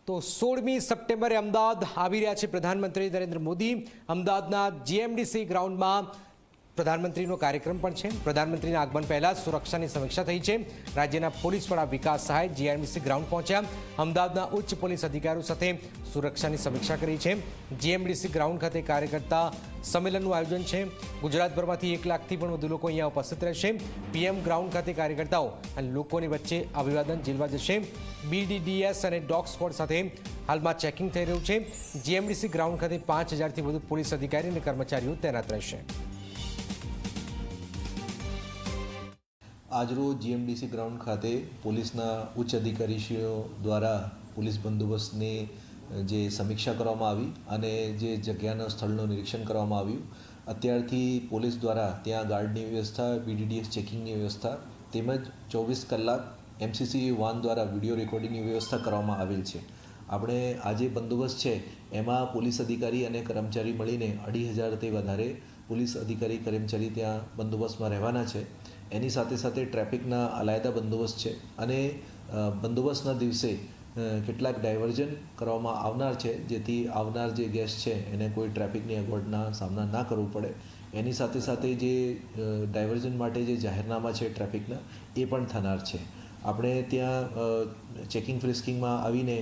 તો 16મી સપ્ટેમ્બરે અમદાવાદ આવી રહ્યા છે પ્રધાનમંત્રી નરેન્દ્ર મોદી। અમદાવાદના જીએમડીસી ગ્રાઉન્ડમાં પ્રધાનમંત્રીનો કાર્યક્રમ પણ છે। પ્રધાનમંત્રીના આગમન પહેલા સુરક્ષાની સમીક્ષા થઈ છે। રાજ્યના પોલીસ વડા વિકાસ સહાય જીએમડીસી ગ્રાઉન્ડ પહોંચ્યા। અમદાવાદના ઉચ્ચ પોલીસ અધિકારીઓ સાથે સુરક્ષાની સમીક્ષા કરી છે। જીએમડીસી ગ્રાઉન્ડ ખાતે કાર્યકર્તા સંમેલનનું આયોજન છે। ગુજરાતભરમાંથી 1 લાખથી પણ વધુ લોકો અહીંયા ઉપસ્થિત રહેશે। પીએમ ગ્રાઉન્ડ ખાતે કાર્યકર્તાઓ અને લોકોની વચ્ચે અભિવાદન ઝીલવા જશે। બીડીડીએસ અને ડોગ સ્ક્વોડ સાથે હાલમાં ચેકિંગ થઈ રહ્યું છે। જીએમડીસી ગ્રાઉન્ડ ખાતે 5000થી વધુ પોલીસ અધિકારી અને કર્મચારીઓ તૈનાત રહેશે। આજરોજ જીએમડીસી ગ્રાઉન્ડ ખાતે પોલીસના ઉચ્ચ અધિકારીશ્રીઓ દ્વારા પોલીસ બંદોબસ્તની જે સમીક્ષા કરવામાં આવી અને જે જગ્યાના સ્થળનું નિરીક્ષણ કરવામાં આવ્યું। અત્યારથી પોલીસ દ્વારા ત્યાં ગાર્ડની વ્યવસ્થા, બીડીડીએસ ચેકિંગની વ્યવસ્થા તેમજ 24 કલાક એમસીસી વાન દ્વારા વિડીયો રેકોર્ડિંગની વ્યવસ્થા કરવામાં આવેલ છે। આપણે આજે બંદોબસ્ત છે એમાં પોલીસ અધિકારી અને કર્મચારી મળીને 2500થી વધારે પોલીસ અધિકારી કર્મચારી ત્યાં બંદોબસ્તમાં રહેવાના છે। એની સાથે સાથે ટ્રાફિકના અલાયદા બંદોબસ્ત છે અને બંદોબસ્તના દિવસે કેટલાક ડાયવર્ઝન કરવામાં આવનાર છે, જેથી આવનાર જે ગેસ્ટ છે એને કોઈ ટ્રાફિકની અગવડના સામના ના કરવો પડે। એની સાથે સાથે જે ડાયવર્ઝન માટે જે જાહેરનામા છે ટ્રાફિકના એ પણ થનાર છે। આપણે ત્યાં ચેકિંગ ફ્રિસ્કિંગમાં આવીને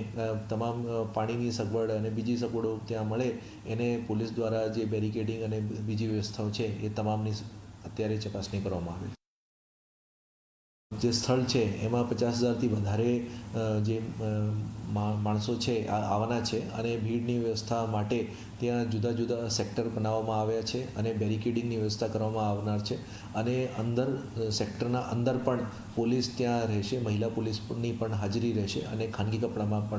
તમામ પાણીની સગવડ અને બીજી સગવડો ત્યાં મળે એને પોલીસ દ્વારા જે બેરિકેડિંગ અને બીજી વ્યવસ્થાઓ છે એ તમામની અત્યારે ચકાસણી કરવામાં આવે છે। જે સ્થળ છે એમાં 50000થી વધારે જે માણસો છે આવવાના છે અને ભીડની વ્યવસ્થા માટે ત્યાં જુદા જુદા સેક્ટર બનાવવામાં આવ્યા છે અને બેરિકેડિંગની વ્યવસ્થા કરવામાં આવનાર છે અને અંદર સેક્ટરના અંદર પણ પોલીસ ત્યાં રહેશે, મહિલા પોલીસની પણ હાજરી રહેશે અને ખાનગી કપડામાં પણ